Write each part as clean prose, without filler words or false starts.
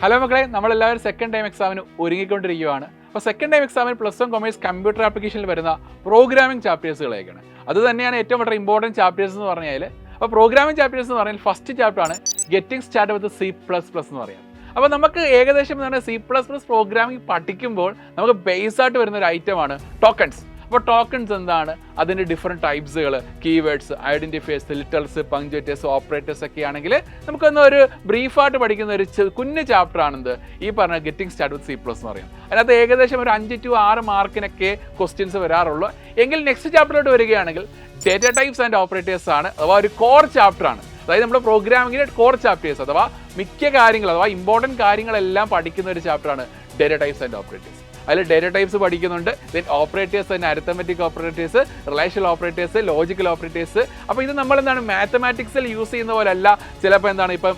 Hello മക്കളെ, നമ്മളെല്ലാവരും second time എക്സാമിന് ഒരുങ്ങിക്കൊണ്ടിരിക്കുകയാണ്. അപ്പോൾ സെക്കൻഡ് ടൈം എക്സാമിന് +1 കൊമേഴ്സ് കമ്പ്യൂട്ടർ ആപ്ലിക്കേഷനിൽ വരുന്ന പ്രോഗ്രാമിംഗ് ചാപ്റ്റേഴ്സുകളൊക്കെയാണ്. അത് തന്നെയാണ് ഏറ്റവും വളരെ ഇമ്പോർട്ടൻറ്റ് ചാപ്റ്റേഴ്സ് എന്ന് പറഞ്ഞാൽ. അപ്പോൾ പ്രോഗ്രാമിംഗ് ചാപ്റ്റേഴ്സ് എന്ന് പറഞ്ഞാൽ ഫസ്റ്റ് ചാപ്റ്ററാണ് ഗെറ്റിംഗ് സ്റ്റാർട്ട് വിത്ത് C++ എന്ന് പറയാം. അപ്പോൾ നമുക്ക് ഏകദേശം C++ പ്രോഗ്രാമിംഗ് പഠിക്കുമ്പോൾ നമുക്ക് ബേസ് ആയിട്ട് വരുന്ന ഒരു ഐറ്റമാണ് ടോക്കൺസ്. അപ്പോൾ ടോക്കൺസ് എന്താണ്, അതിൻ്റെ different ടൈപ്സുകൾ, keywords, identifiers, ലിറ്റൽസ്, punctuators, operators ഒക്കെ ആണെങ്കിൽ നമുക്കൊന്ന് ഒരു ബ്രീഫായിട്ട് പഠിക്കുന്ന ഒരു കുഞ്ഞ് ചാപ്റ്ററാണെന്ത് ഈ പറഞ്ഞ ഗെറ്റിംഗ് സ്റ്റാർട്ട് വിത്ത് C+ എന്ന് പറയും. അതിനകത്ത് ഏകദേശം ഒരു 5 to 6 മാർക്കിനൊക്കെ ക്വസ്റ്റ്യൻസ് വരാറുള്ളൂ. എങ്കിൽ നെക്സ്റ്റ് ചാപ്റ്ററിലോട്ട് വരികയാണെങ്കിൽ ഡേറ്റ ടൈപ്സ് ആൻഡ് ഓപ്പറേറ്റേഴ്സ് ആണ്, അഥവാ ഒരു കോർ ചാപ്റ്ററാണ്. അതായത് നമ്മുടെ പ്രോഗ്രാമിങ്ങിൻ്റെ കോർ ചാപ്റ്റേഴ്സ് അഥവാ മിക്ക കാര്യങ്ങൾ അഥവാ ഇമ്പോർട്ടൻറ്റ് കാര്യങ്ങളെല്ലാം പഠിക്കുന്ന ഒരു ചാപ്റ്ററാണ് ഡേറ്റ ടൈപ്സ് ആൻഡ് ഓപ്പറേറ്റേഴ്സ്. അതിൽ ഡേറ്റ ടൈപ്സ് പഠിക്കുന്നുണ്ട്, ദെൻ ഓപ്പറേറ്റേഴ്സ് തന്നെ arithmetic operators, relational operators, logical operators. അപ്പോൾ ഇത് നമ്മൾ എന്താണ് മാത്തമാറ്റിക്സിൽ യൂസ് ചെയ്യുന്ന പോലെ അല്ല. ചിലപ്പോൾ എന്താണ് ഇപ്പം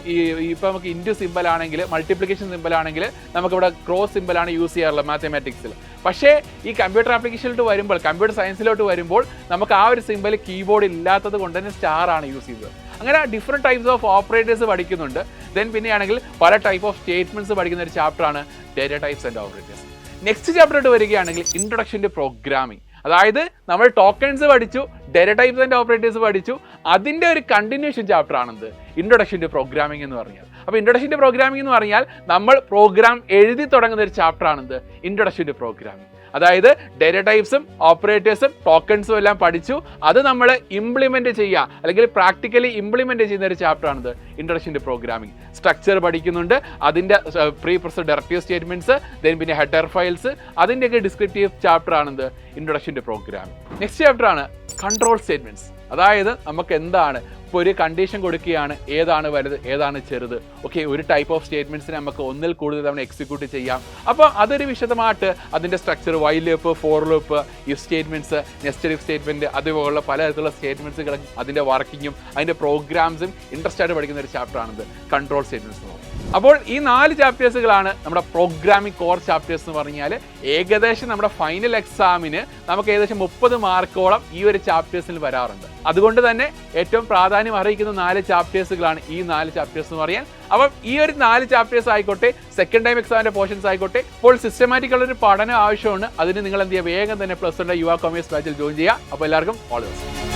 നമുക്ക് ഇൻറ്റു സിമ്പിൾ ആണെങ്കിൽ, മൾട്ടിപ്ലിക്കേഷൻ സിമ്പിൾ ആണെങ്കിൽ നമുക്കിവിടെ ക്രോസ് സിമ്പിളാണ് യൂസ് ചെയ്യാറുള്ളത് മാത്തമാറ്റിക്സിൽ. പക്ഷേ ഈ കമ്പ്യൂട്ടർ ആപ്ലിക്കേഷനിലോട്ട് വരുമ്പോൾ, കമ്പ്യൂട്ടർ സയൻസിലോട്ട് വരുമ്പോൾ നമുക്ക് ആ ഒരു സിമ്പിൾ കീബോർഡ് ഇല്ലാത്തത് കൊണ്ട് തന്നെ സ്റ്റാർ ആണ് യൂസ് ചെയ്തത്. അങ്ങനെ ഡിഫറെൻറ്റ് ടൈപ്സ് ഓഫ് ഓപ്പറേറ്റേഴ്സ് പഠിക്കുന്നുണ്ട്. ദെൻ പിന്നെയാണെങ്കിൽ പല ടൈപ്പ് ഓഫ് സ്റ്റേറ്റ്മെൻറ്റ്സ് പഠിക്കുന്ന ഒരു ചാപ്റ്ററാണ് data types and operators. Next ചാപ്റ്ററിലോട്ട് വരികയാണെങ്കിൽ ഇൻട്രൊഡക്ഷൻ ടു പ്രോഗ്രാമിംഗ്. അതായത് നമ്മൾ ടോക്കൺസ് പഠിച്ചു, ഡേറ്റ ടൈപ്സ് ആൻഡ് ഓപ്പറേറ്റേഴ്സ് പഠിച്ചു, അതിൻ്റെ ഒരു കണ്ടിന്യൂഷൻ ചാപ്റ്റർ ആണെന്ത് ഇൻട്രൊഡക്ഷൻ ടു പ്രോഗ്രാമിംഗ് എന്ന് പറഞ്ഞാൽ. അപ്പോൾ ഇൻട്രൊഡക്ഷൻ ടു പ്രോഗ്രാമിംഗ് എന്ന് പറഞ്ഞാൽ നമ്മൾ പ്രോഗ്രാം എഴുതി തുടങ്ങുന്ന ഒരു ചാപ്റ്റർ ആണെന്ത് ഇൻട്രൊഡക്ഷൻ ടു പ്രോഗ്രാമിംഗ്. അതായത് ഡേറ്റ ടൈപ്സും ഓപ്പറേറ്റേഴ്സും ടോക്കൺസും എല്ലാം പഠിച്ചു, അത് നമ്മൾ ഇംപ്ലിമെൻറ്റ് ചെയ്യുക അല്ലെങ്കിൽ പ്രാക്ടിക്കലി ഇംപ്ലിമെൻറ്റ് ചെയ്യുന്ന ഒരു ചാപ്റ്ററാണിത് ഇൻട്രൊഡക്ഷൻ ടു പ്രോഗ്രാമിംഗ്. സ്ട്രക്ചർ പഠിക്കുന്നുണ്ട്, അതിൻ്റെ pre processed directive statements, then പിന്നെ ഹെഡർ ഫയൽസ്, അതിൻ്റെയൊക്കെ ഡിസ്ക്രിപ്റ്റീവ് ചാപ്റ്റർ ആണിത് ഇൻട്രൊഡക്ഷൻ ടു പ്രോഗ്രാമിംഗ്. നെക്സ്റ്റ് ചാപ്റ്ററാണ് കൺട്രോൾ സ്റ്റേറ്റ്മെൻറ്റ്സ്. അതായത് നമുക്ക് എന്താണ് ഇപ്പോൾ ഒരു കണ്ടീഷൻ കൊടുക്കുകയാണ്, ഏതാണ് വലുത് ഏതാണ് ചെറുത്, ഓക്കെ, ഒരു ടൈപ്പ് ഓഫ് സ്റ്റേറ്റ്മെൻറ്റ്സിനെ നമുക്ക് ഒന്നിൽ കൂടുതൽ തവണ എക്സിക്യൂട്ട് ചെയ്യാം. അപ്പോൾ അതൊരു വിശദമായിട്ട് അതിൻ്റെ structure, while loop, for loop, if statements, nested if statement, അതുപോലുള്ള പലതരത്തിലുള്ള സ്റ്റേറ്റ്മെൻറ്റ്സുകളും അതിൻ്റെ വർക്കിങ്ങും അതിൻ്റെ പ്രോഗ്രാംസും ഇൻട്രസ്റ്റ് ആയിട്ട് പഠിക്കുന്ന ഒരു ചാപ്റ്ററാണിത് കൺട്രോൾ സ്റ്റേറ്റ്മെൻറ്റ്സ് എന്ന് പറയുന്നത്. അപ്പോൾ ഈ 4 ചാപ്റ്റേഴ്സുകളാണ് നമ്മുടെ പ്രോഗ്രാമിംഗ് കോർ ചാപ്റ്റേഴ്സ് എന്ന് പറഞ്ഞാൽ. ഏകദേശം നമ്മുടെ ഫൈനൽ എക്സാമിന് നമുക്ക് ഏകദേശം 30 മാർക്കോളം ഈ ഒരു ചാപ്റ്റേഴ്സിൽ വരാറുണ്ട്. അതുകൊണ്ട് തന്നെ ഏറ്റവും പ്രാധാന്യം അർഹിക്കുന്ന 4 ചാപ്റ്റേഴ്സുകളാണ് ഈ 4 ചാപ്റ്റേഴ്സ് എന്ന് പറയാൻ. അപ്പം ഈ ഒരു 4 ചാപ്റ്റേഴ്സ് ആയിക്കോട്ടെ, സെക്കൻഡ് ടൈം എക്സാമിൻ്റെ പോർഷൻസ് ആയിക്കോട്ടെ, ഇപ്പോൾ സിസ്റ്റമാറ്റിക് ഉള്ളൊരു പഠനം ആവശ്യമാണ്. അതിന് നിങ്ങൾ എന്ത് ചെയ്യുക, വേഗം തന്നെ +1 യുവ കൊമേഴ്സ് ബാച്ചിൽ ജോയിൻ ചെയ്യുക. അപ്പോൾ എല്ലാവർക്കും ഓൾ ദി ബെസ്റ്റ്.